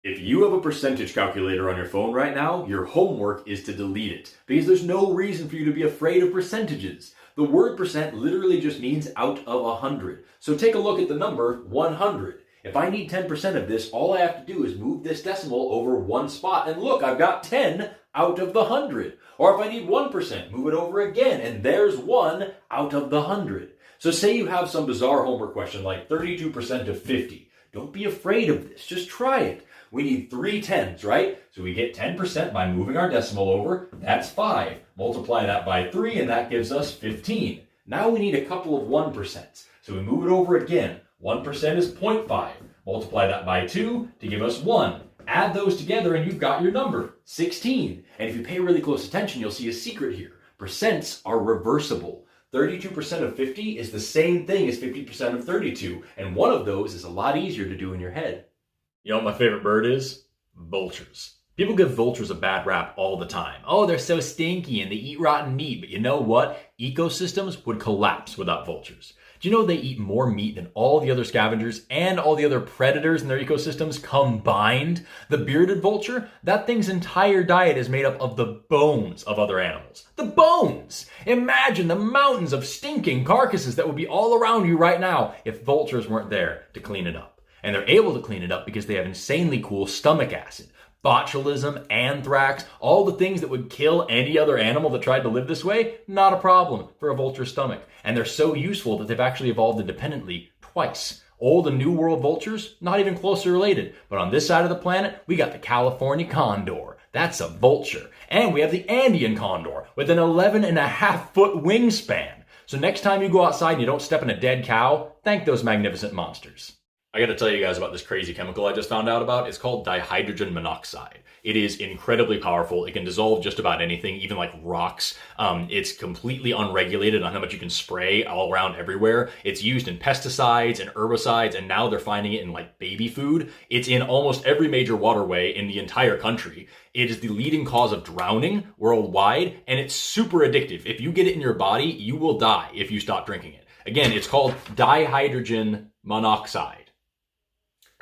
If you have a percentage calculator on your phone right now, your homework is to delete it, because there's no reason for you to be afraid of percentages. The word percent literally just means out of 100. So take a look at the number 100. If I need 10% of this, all I have to do is move this decimal over one spot, and look, I've got 10 out of the 100. Or if I need 1%, move it over again, and there's 1 out of the 100. So say you have some bizarre homework question like 32% of 50. Don't be afraid of this, just try it. We need 3 tens, right? So we get 10% by moving our decimal over. That's 5. Multiply that by 3, and that gives us 15. Now we need a couple of 1%. So we move it over again. 1% is 0.5. Multiply that by 2 to give us 1. Add those together, and you've got your number, 16. And if you pay really close attention, you'll see a secret here. Percents are reversible. 32% of 50 is the same thing as 50% of 32, and one of those is a lot easier to do in your head. You know what my favorite bird is? Vultures. People give vultures a bad rap all the time. Oh, they're so stinky and they eat rotten meat. But you know what? Ecosystems would collapse without vultures. Do you know they eat more meat than all the other scavengers and all the other predators in their ecosystems combined? The bearded vulture, that thing's entire diet is made up of the bones of other animals. The bones! Imagine the mountains of stinking carcasses that would be all around you right now if vultures weren't there to clean it up. And they're able to clean it up because they have insanely cool stomach acid. Botulism, anthrax, all the things that would kill any other animal that tried to live this way, not a problem for a vulture's stomach. And they're so useful that they've actually evolved independently twice. Old and New World vultures, not even closely related. But on this side of the planet, we got the California condor. That's a vulture. And we have the Andean condor with an 11.5-foot wingspan. So next time you go outside and you don't step in a dead cow, thank those magnificent monsters. I gotta tell you guys about this crazy chemical I just found out about. It's called dihydrogen monoxide. It is incredibly powerful. It can dissolve just about anything, even like rocks. It's completely unregulated on how much you can spray all around everywhere. It's used in pesticides and herbicides, and now they're finding it in like baby food. It's in almost every major waterway in the entire country. It is the leading cause of drowning worldwide, and it's super addictive. If you get it in your body, you will die if you stop drinking it. Again, it's called dihydrogen monoxide.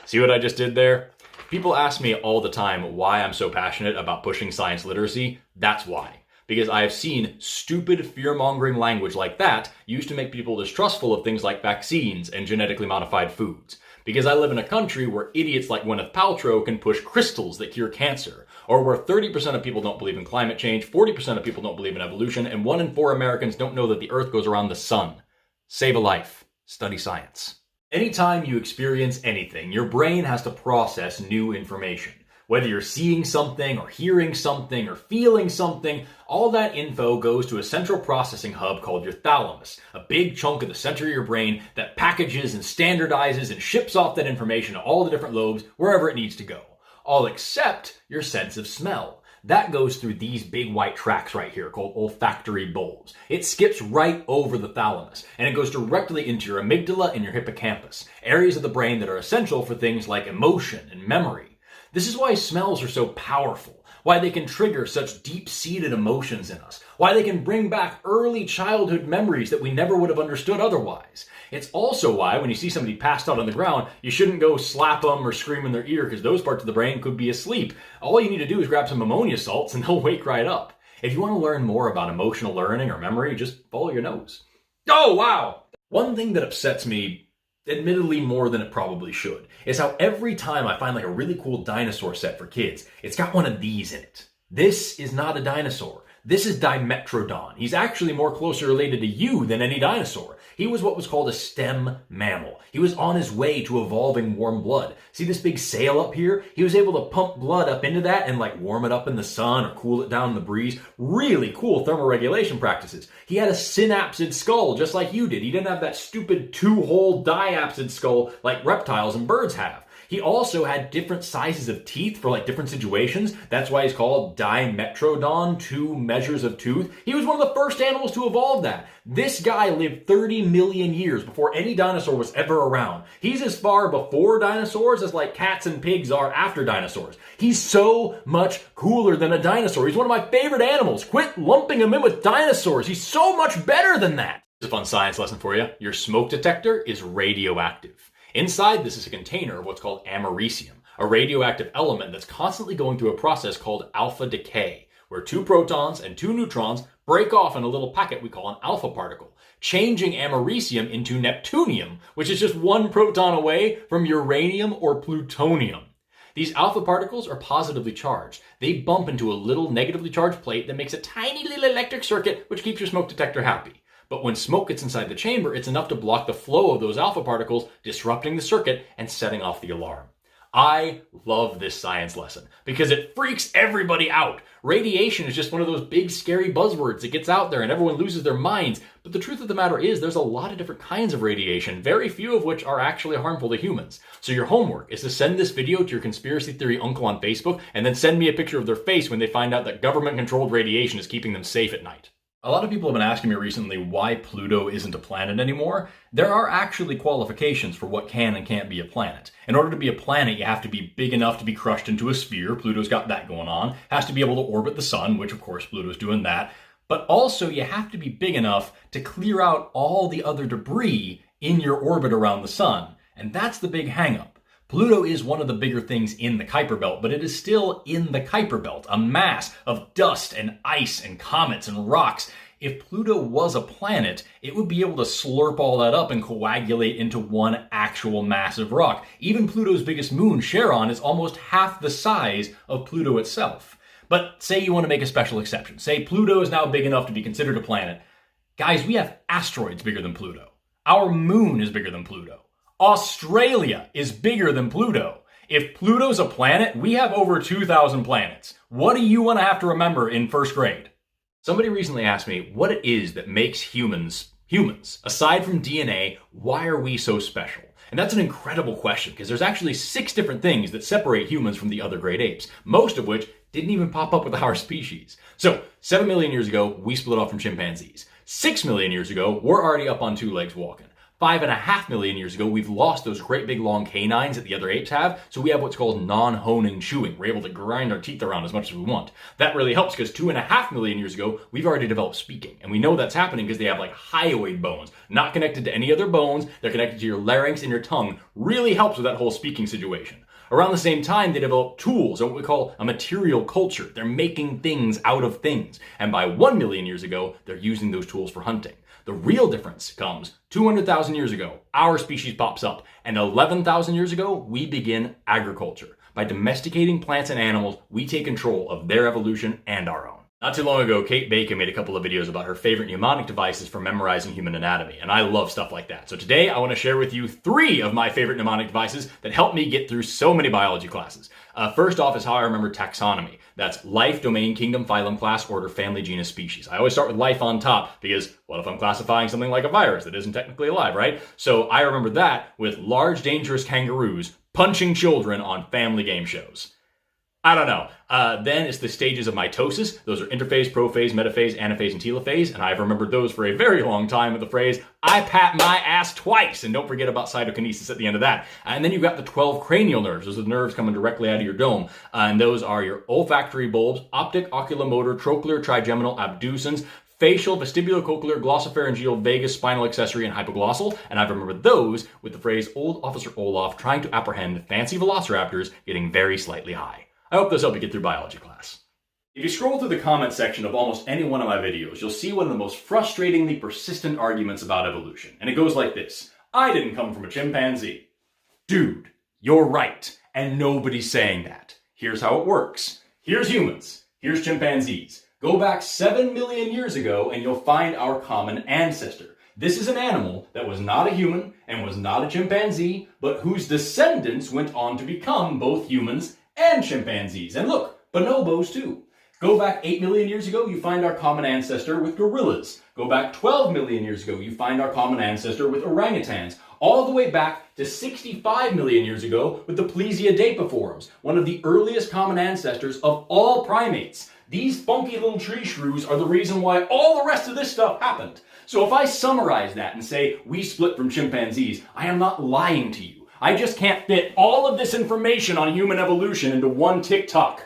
See what I just did there? People ask me all the time why I'm so passionate about pushing science literacy. That's why. Because I have seen stupid fear-mongering language like that used to make people distrustful of things like vaccines and genetically modified foods. Because I live in a country where idiots like Gwyneth Paltrow can push crystals that cure cancer. Or where 30% of people don't believe in climate change, 40% of people don't believe in evolution, and 1 in 4 Americans don't know that the earth goes around the sun. Save a life. Study science. Anytime you experience anything, your brain has to process new information. Whether you're seeing something or hearing something or feeling something, all that info goes to a central processing hub called your thalamus, a big chunk of the center of your brain that packages and standardizes and ships off that information to all the different lobes wherever it needs to go. All except your sense of smell. That goes through these big white tracks right here called olfactory bulbs. It skips right over the thalamus, and it goes directly into your amygdala and your hippocampus, areas of the brain that are essential for things like emotion and memory. This is why smells are so powerful, why they can trigger such deep-seated emotions in us, why they can bring back early childhood memories that we never would have understood otherwise. It's also why when you see somebody passed out on the ground, you shouldn't go slap them or scream in their ear because those parts of the brain could be asleep. All you need to do is grab some ammonia salts and they'll wake right up. If you want to learn more about emotional learning or memory, just follow your nose. Oh, wow! One thing that upsets me, admittedly more than it probably should, is how every time I find like a really cool dinosaur set for kids, it's got one of these in it. This is not a dinosaur. This is Dimetrodon. He's actually more closely related to you than any dinosaur. He was what was called a stem mammal. He was on his way to evolving warm blood. See this big sail up here? He was able to pump blood up into that and like warm it up in the sun or cool it down in the breeze. Really cool thermoregulation practices. He had a synapsid skull just like you did. He didn't have that stupid 2-hole diapsid skull like reptiles and birds have. He also had different sizes of teeth for like different situations. That's why he's called Dimetrodon, 2 measures of tooth. He was one of the first animals to evolve that. This guy lived 30 million years before any dinosaur was ever around. He's as far before dinosaurs as like cats and pigs are after dinosaurs. He's so much cooler than a dinosaur. He's one of my favorite animals. Quit lumping him in with dinosaurs. He's so much better than that. Here's a fun science lesson for you. Your smoke detector is radioactive. Inside, this is a container of what's called americium. a radioactive element that's constantly going through a process called alpha decay, where 2 protons and 2 neutrons break off in a little packet we call an alpha particle, changing americium into neptunium, which is just 1 proton away from uranium or plutonium. These alpha particles are positively charged. They bump into a little negatively charged plate that makes a tiny little electric circuit which keeps your smoke detector happy. But when smoke gets inside the chamber, it's enough to block the flow of those alpha particles, disrupting the circuit and setting off the alarm. I love this science lesson because it freaks everybody out. Radiation is just one of those big scary buzzwords that gets out there and everyone loses their minds. But the truth of the matter is there's a lot of different kinds of radiation, very few of which are actually harmful to humans. So your homework is to send this video to your conspiracy theory uncle on Facebook and then send me a picture of their face when they find out that government-controlled radiation is keeping them safe at night. A lot of people have been asking me recently why Pluto isn't a planet anymore. There are actually qualifications for what can and can't be a planet. In order to be a planet, you have to be big enough to be crushed into a sphere. Pluto's got that going on. Has to be able to orbit the sun, which of course Pluto's doing that. But also you have to be big enough to clear out all the other debris in your orbit around the sun. And that's the big hang-up. Pluto is one of the bigger things in the Kuiper Belt, but it is still in the Kuiper Belt, a mass of dust and ice and comets and rocks. If Pluto was a planet, it would be able to slurp all that up and coagulate into one actual massive rock. Even Pluto's biggest moon, Charon, is almost half the size of Pluto itself. But say you want to make a special exception. Say Pluto is now big enough to be considered a planet. Guys, we have asteroids bigger than Pluto. Our moon is bigger than Pluto. Australia is bigger than Pluto. If Pluto's a planet, we have over 2,000 planets. What do you want to have to remember in first grade? Somebody recently asked me what it is that makes humans humans. Aside from DNA, why are we so special? And that's an incredible question because there's actually 6 different things that separate humans from the other great apes, most of which didn't even pop up with our species. So 7 million years ago, we split off from chimpanzees. 6 million years ago, we're already up on 2 legs walking. 5.5 million years ago, we've lost those great big long canines that the other apes have, so we have what's called non-honing chewing. We're able to grind our teeth around as much as we want. That really helps because 2.5 million years ago, we've already developed speaking. And we know that's happening because they have like hyoid bones, not connected to any other bones. They're connected to your larynx and your tongue. Really helps with that whole speaking situation. Around the same time, they developed tools, or what we call a material culture. They're making things out of things. And by 1 million years ago, they're using those tools for hunting. The real difference comes 200,000 years ago, our species pops up, and 11,000 years ago, we begin agriculture. By domesticating plants and animals, we take control of their evolution and our own. Not too long ago, Kate Bacon made a couple of videos about her favorite mnemonic devices for memorizing human anatomy, and I love stuff like that. So today, I want to share with you 3 of my favorite mnemonic devices that help me get through so many biology classes. First off is how I remember taxonomy. That's life, domain, kingdom, phylum, class, order, family, genus, species. I always start with life on top because what if I'm classifying something like a virus that isn't technically alive, right? So I remember that with large, dangerous kangaroos punching children on family game shows. I don't know. Then it's the stages of mitosis. Those are interphase, prophase, metaphase, anaphase, and telophase. And I've remembered those for a very long time with the phrase, I pat my ass twice. And don't forget about cytokinesis at the end of that. And then you've got the 12 cranial nerves. Those are the nerves coming directly out of your dome. And those are your olfactory bulbs, optic, oculomotor, trochlear, trigeminal, abducens, facial, vestibulocochlear, glossopharyngeal, vagus, spinal accessory, and hypoglossal. And I've remembered those with the phrase Old Officer Olaf trying to apprehend fancy velociraptors getting very slightly high. I hope this helped you get through biology class. If you scroll through the comment section of almost any one of my videos, you'll see one of the most frustratingly persistent arguments about evolution. And it goes like this. I didn't come from a chimpanzee. Dude, you're right. And nobody's saying that. Here's how it works. Here's humans. Here's chimpanzees. Go back 7 million years ago and you'll find our common ancestor. This is an animal that was not a human and was not a chimpanzee, but whose descendants went on to become both humans and chimpanzees. And look, bonobos too. Go back 8 million years ago, you find our common ancestor with gorillas. Go back 12 million years ago, you find our common ancestor with orangutans. All the way back to 65 million years ago with the Plesiadapiforms, one of the earliest common ancestors of all primates. These funky little tree shrews are the reason why all the rest of this stuff happened. So if I summarize that and say we split from chimpanzees, I am not lying to you. I just can't fit all of this information on human evolution into one TikTok.